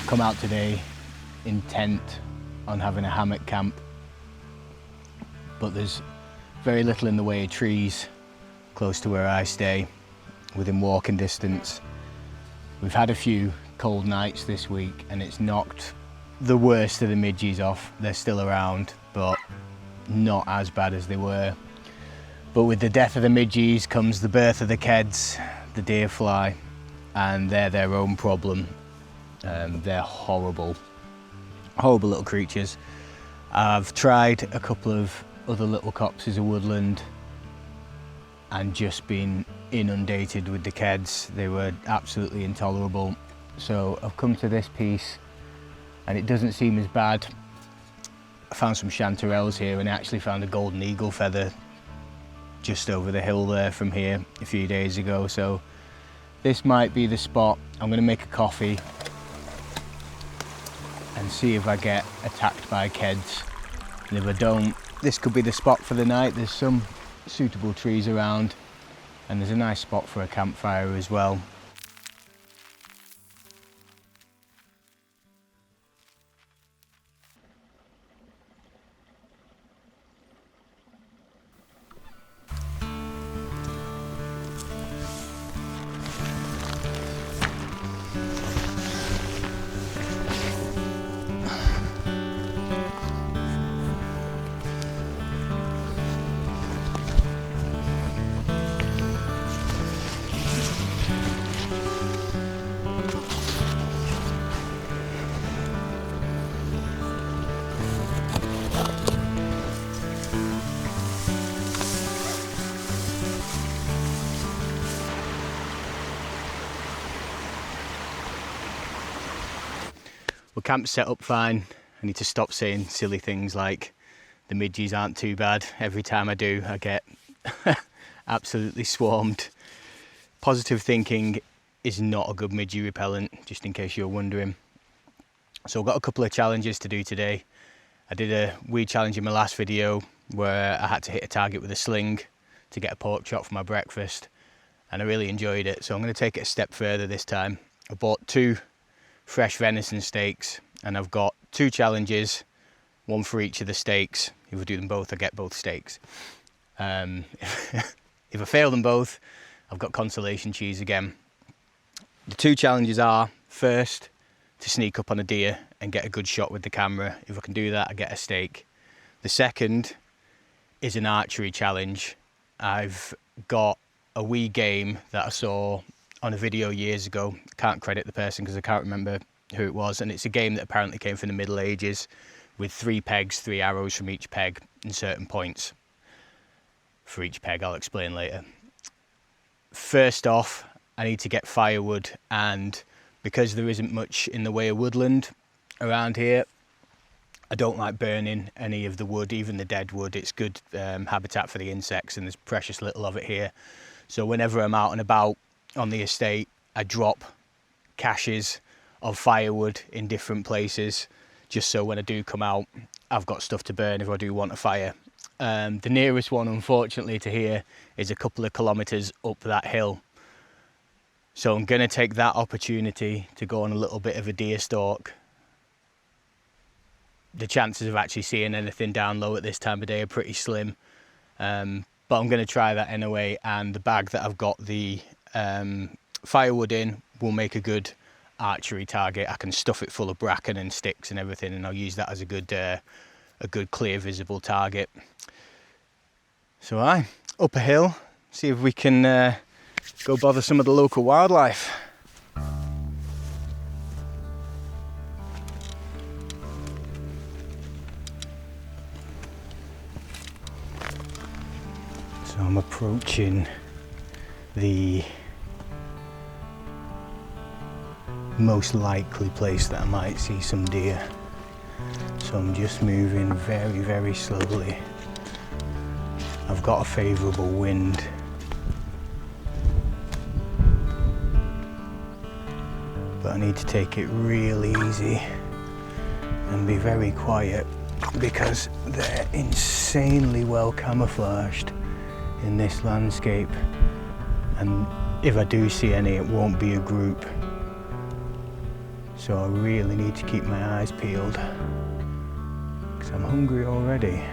come out today intent on having a hammock camp, but there's very little in the way of trees close to where I stay, within walking distance. We've had a few cold nights this week and it's knocked the worst of the midges off. They're still around, but not as bad as they were. But with the death of the midges comes the birth of the keds, the deer fly, and they're their own problem. They're horrible, horrible little creatures. I've tried a couple of other little copses of woodland and just been inundated with the keds. They were absolutely intolerable. So I've come to this piece and it doesn't seem as bad. I found some chanterelles here and I actually found a golden eagle feather just over the hill there from here a few days ago. So this might be the spot. I'm gonna make a coffee and see if I get attacked by keds. And if I don't, this could be the spot for the night. There's some suitable trees around and there's a nice spot for a campfire as well. Well, camp's set up fine. I need to stop saying silly things like the midges aren't too bad. Every time I do, I get absolutely swarmed. Positive thinking is not a good midge repellent, just in case you're wondering. So I've got a couple of challenges to do today. I did a weed challenge in my last video where I had to hit a target with a sling to get a pork chop for my breakfast, and I really enjoyed it. So I'm going to take it a step further this time. I bought 2 fresh venison steaks and I've got 2 challenges, one for each of the steaks. If I do them both, I get both steaks. If I fail them both, I've got consolation cheese again. The 2 challenges are, first, to sneak up on a deer and get a good shot with the camera. If I can do that, I get a steak. The second is an archery challenge. I've got a wee game that I saw on a video years ago. Can't credit the person because I can't remember who it was, and it's a game that apparently came from the Middle Ages with 3 pegs, 3 arrows from each peg and certain points for each peg. I'll explain later. First off, I need to get firewood, and because there isn't much in the way of woodland around here, I don't like burning any of the wood, even the dead wood. It's good habitat for the insects and there's precious little of it here. So whenever I'm out and about on the estate, I drop caches of firewood in different places, just so when I do come out, I've got stuff to burn if I do want a fire. The nearest one, unfortunately, to here is a couple of kilometres up that hill. So I'm going to take that opportunity to go on a little bit of a deer stalk. The chances of actually seeing anything down low at this time of day are pretty slim, but I'm going to try that anyway, and the bag that I've got the firewood in will make a good archery target. I can stuff it full of bracken and sticks and everything, and I'll use that as a good clear visible target. So up a hill, see if we can go bother some of the local wildlife. So I'm approaching the most likely place that I might see some deer. So I'm just moving very, very slowly. I've got a favourable wind. But I need to take it really easy and be very quiet because they're insanely well camouflaged in this landscape. And if I do see any, it won't be a group. So I really need to keep my eyes peeled because I'm hungry already.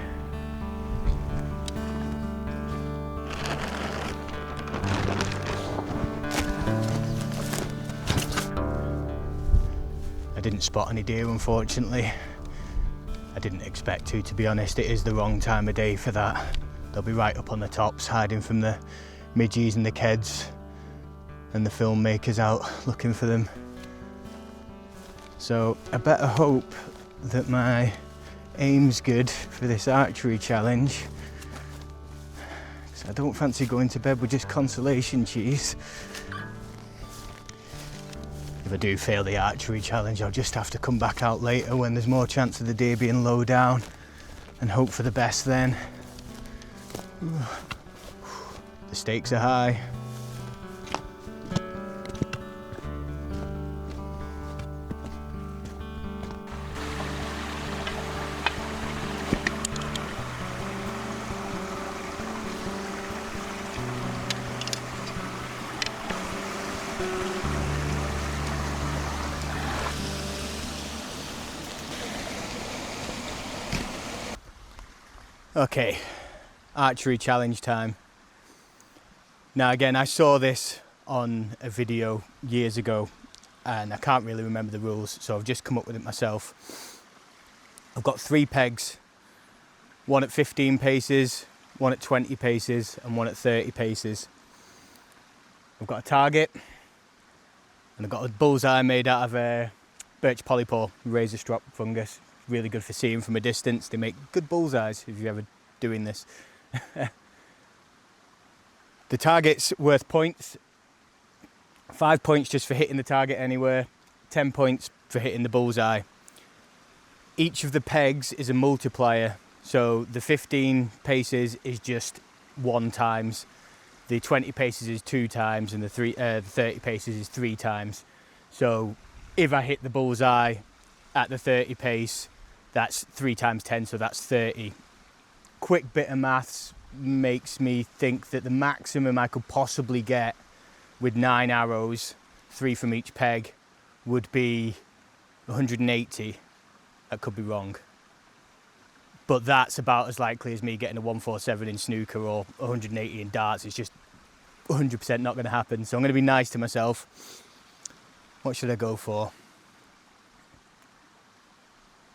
I didn't spot any deer, unfortunately. I didn't expect to be honest. It is the wrong time of day for that. They'll be right up on the tops, hiding from the midges and the keds and the filmmakers out looking for them. So I better hope that my aim's good for this archery challenge, because I don't fancy going to bed with just consolation cheese. If I do fail the archery challenge, I'll just have to come back out later when there's more chance of the deer being low down and hope for the best then. The stakes are high. Okay, archery challenge time. Now again, I saw this on a video years ago and I can't really remember the rules, so I've just come up with it myself. I've got 3 pegs, one at 15 paces, one at 20 paces and one at 30 paces. I've got a target and I've got a bullseye made out of birch polypore, razor strop fungus. Really good for seeing from a distance. They make good bullseyes if you're ever doing this. The target's worth points. 5 points just for hitting the target anywhere, 10 points for hitting the bullseye. Each of the pegs is a multiplier, so the 15 paces is just 1 times, the 20 paces is 2 times, and the 30 paces is 3 times. So if I hit the bullseye at the 30 pace, that's 3 times 10, so that's 30. Quick bit of maths makes me think that the maximum I could possibly get with 9 arrows, 3 from each peg, would be 180. That could be wrong. But that's about as likely as me getting a 147 in snooker or 180 in darts. It's just 100% not going to happen. So I'm going to be nice to myself. What should I go for?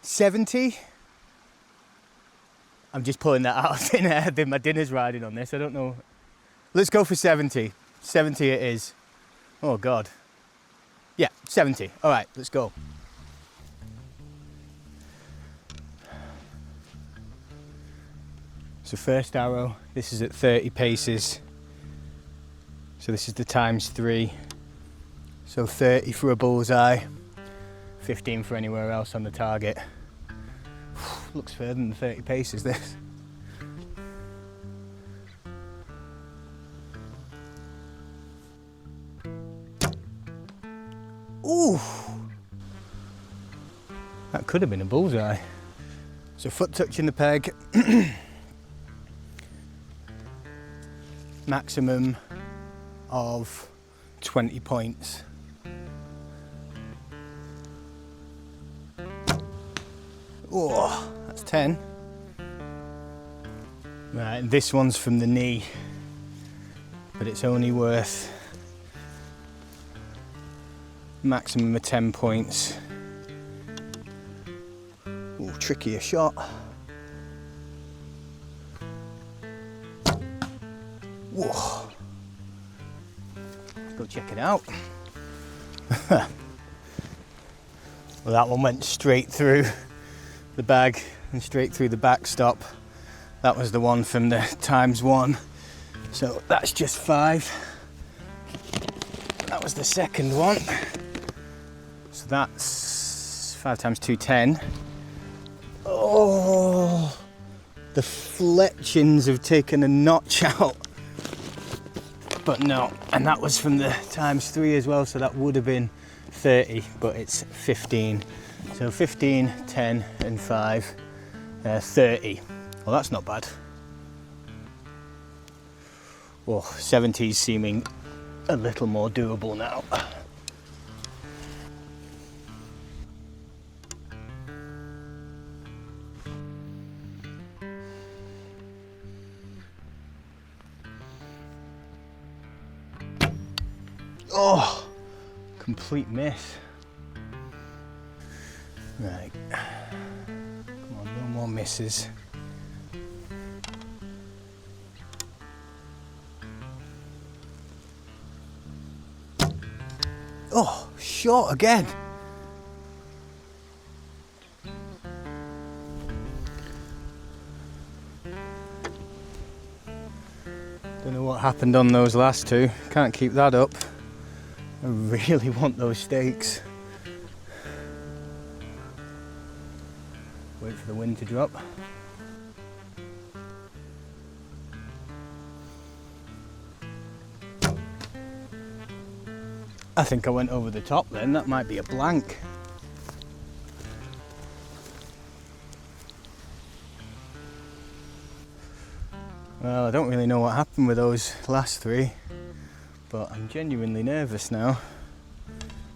70? I'm just pulling that out of thin air. My dinner's riding on this. I don't know. Let's go for 70. 70 it is. Oh God. Yeah, 70. All right, let's go. So first arrow, this is at 30 paces. So this is the times 3. So 30 for a bullseye, 15 for anywhere else on the target. Looks further than 30 paces, this. Ooh! That could have been a bullseye. So foot touching the peg. Maximum of 20 points. Oh, that's 10. Right, and this one's from the knee, but it's only worth maximum of 10 points. Oh, trickier shot. Whoa. Let's go check it out. Well, that one went straight through the bag and straight through the backstop. That was the one from the ×1. So that's just 5. That was the second one. So that's 5 times 2, 10. Oh, the fletchings have taken a notch out. But no, and that was from the ×3 as well, so that would have been 30, but it's 15. So 15, 10 and 5, 30. Well, that's not bad. Well, 70 is seeming a little more doable now. Oh, complete miss. Right, come on, no more misses. Oh, short again. Don't know what happened on those last two. Can't keep that up. I really want those steaks. Wait for the wind to drop. I think I went over the top then. That might be a blank. Well, I don't really know what happened with those last three, but I'm genuinely nervous now.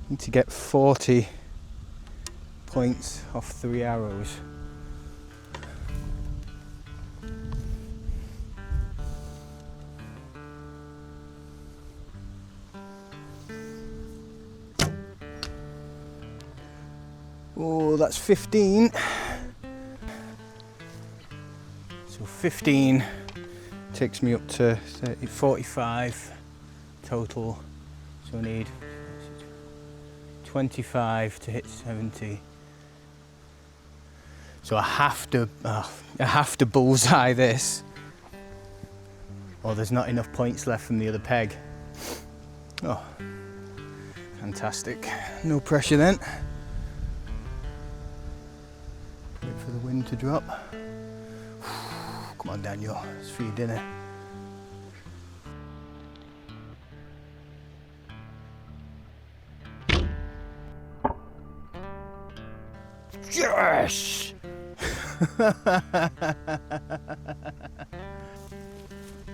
Need to get 40 points off 3 arrows. Oh, that's 15. So 15 takes me up to 45 total. So I need 25 to hit 70. So I have to bullseye this, or there's not enough points left from the other peg. Oh, fantastic. No pressure then. Wait for the wind to drop. Come on, Daniel, it's for your dinner. Yes!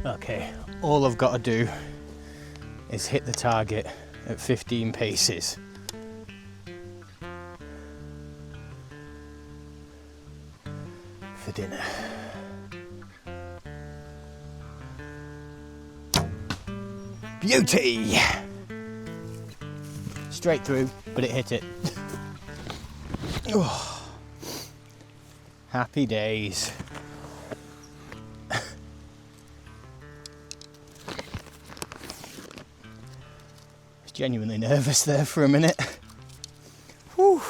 Okay, all I've got to do is hit the target at 15 paces. For dinner. Beauty! Straight through, but it hit it. Oh. Happy days. I was genuinely nervous there for a minute. Whew.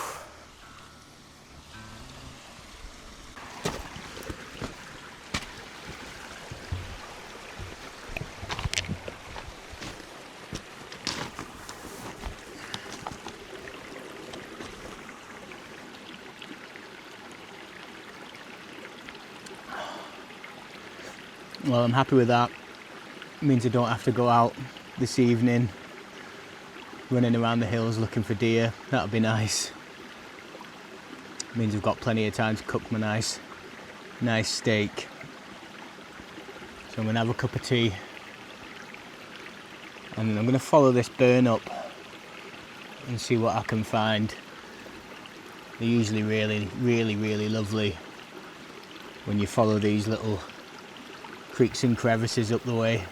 Well, I'm happy with that. It means I don't have to go out this evening running around the hills looking for deer. That'll be nice. It means I've got plenty of time to cook my nice steak. So I'm gonna have a cup of tea and I'm gonna follow this burn up and see what I can find. They're usually really lovely when you follow these little creeks and crevices up the way.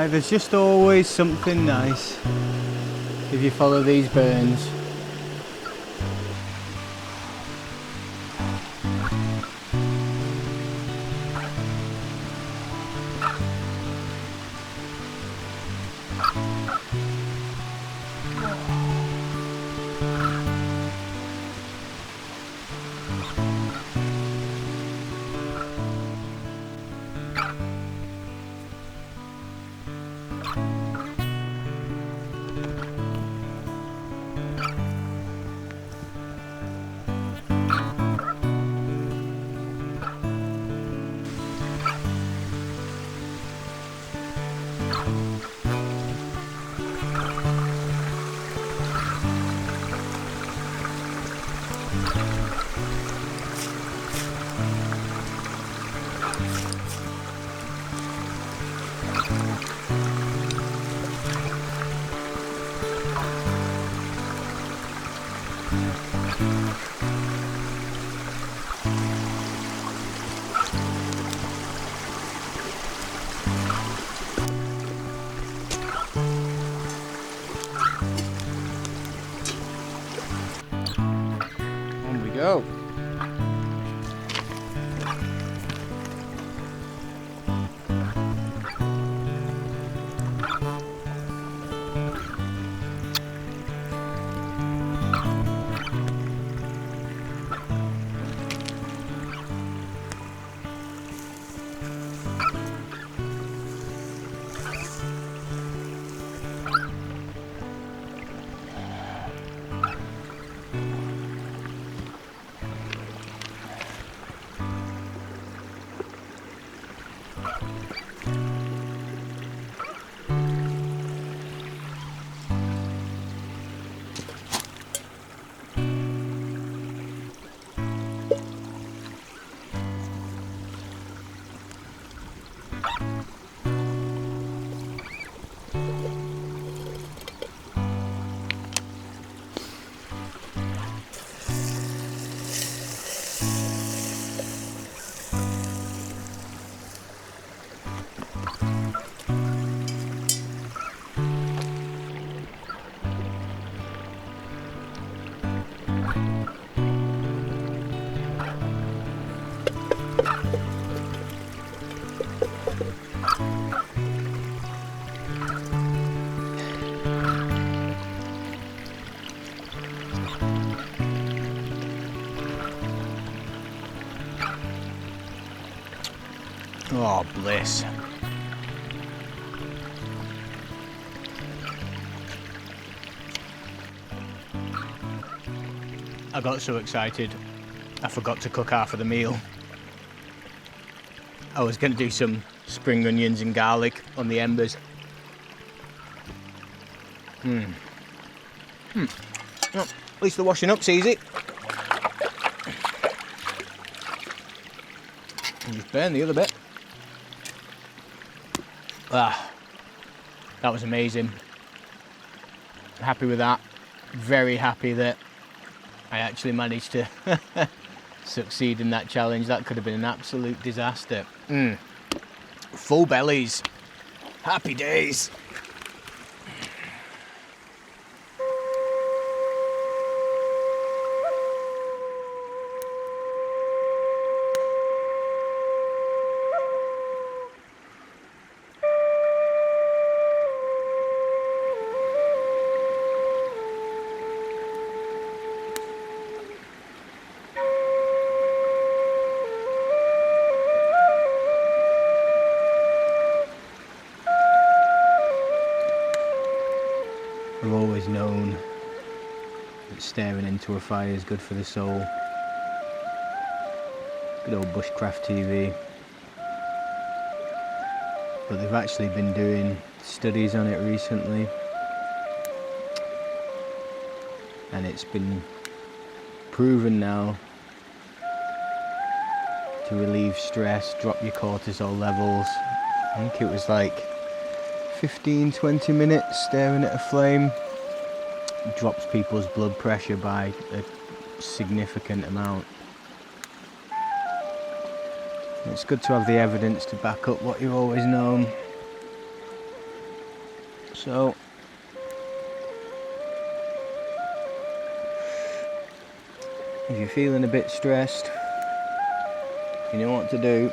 There's just always something nice if you follow these burns. On we go. Oh, bliss. I got so excited, I forgot to cook half of the meal. I was going to do some spring onions and garlic on the embers. Well, at least the washing up's easy. And just burn the other bit. Ah, that was amazing. Happy with that. Very happy that I actually managed to succeed in that challenge. That could have been an absolute disaster. Full bellies. Happy days. I've always known that staring into a fire is good for the soul. Good old Bushcraft TV. But they've actually been doing studies on it recently, and it's been proven now to relieve stress, drop your cortisol levels. I think it was like 15-20 minutes staring at a flame drops people's blood pressure by a significant amount. It's good to have the evidence to back up what you've always known. So if you're feeling a bit stressed, you know what to do.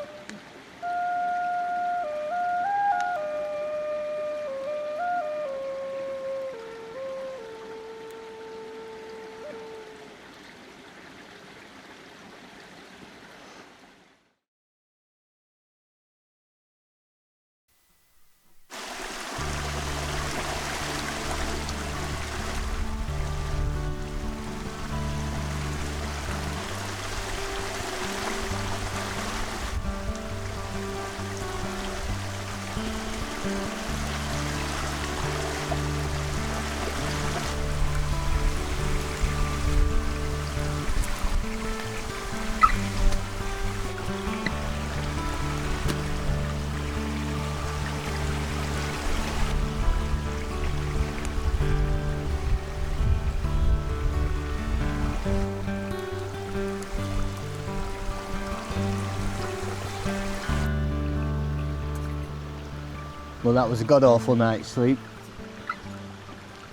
Well, that was a god awful night's sleep.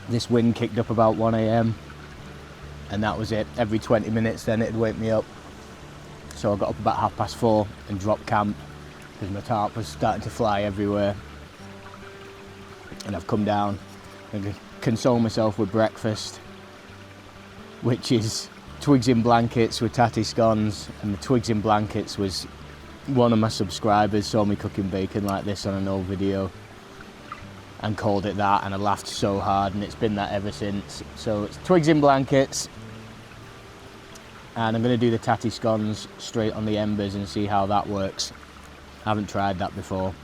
This wind kicked up about 1 AM and that was it. Every 20 minutes then it'd wake me up. So I got up about 4:30 and dropped camp because my tarp was starting to fly everywhere. And I've come down and console myself with breakfast, which is twigs in blankets with tatty scones. And the twigs in blankets was one of my subscribers saw me cooking bacon like this on an old video and called it that, and I laughed so hard, and it's been that ever since. So it's twigs in blankets, and I'm going to do the tatty scones straight on the embers and see how that works. I haven't tried that before.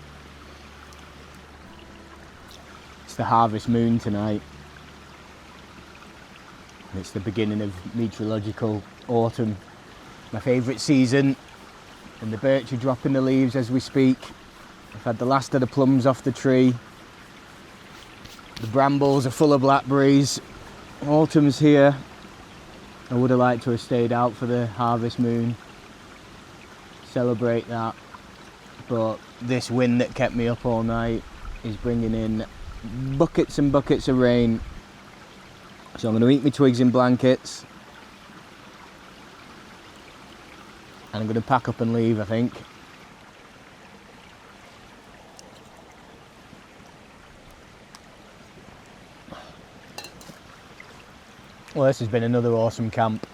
It's the harvest moon tonight. It's the beginning of meteorological autumn, my favourite season, and the birch are dropping the leaves as we speak. I've had the last of the plums off the tree. The brambles are full of blackberries. Autumn's here. I would have liked to have stayed out for the harvest moon, celebrate that, but this wind that kept me up all night is bringing in buckets and buckets of rain. So I'm going to eat my twigs in blankets and I'm going to pack up and leave, I think. Well, this has been another awesome camp,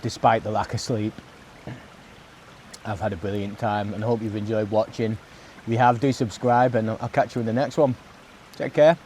despite the lack of sleep. I've had a brilliant time and I hope you've enjoyed watching. If you have, do subscribe and I'll catch you in the next one. Take care.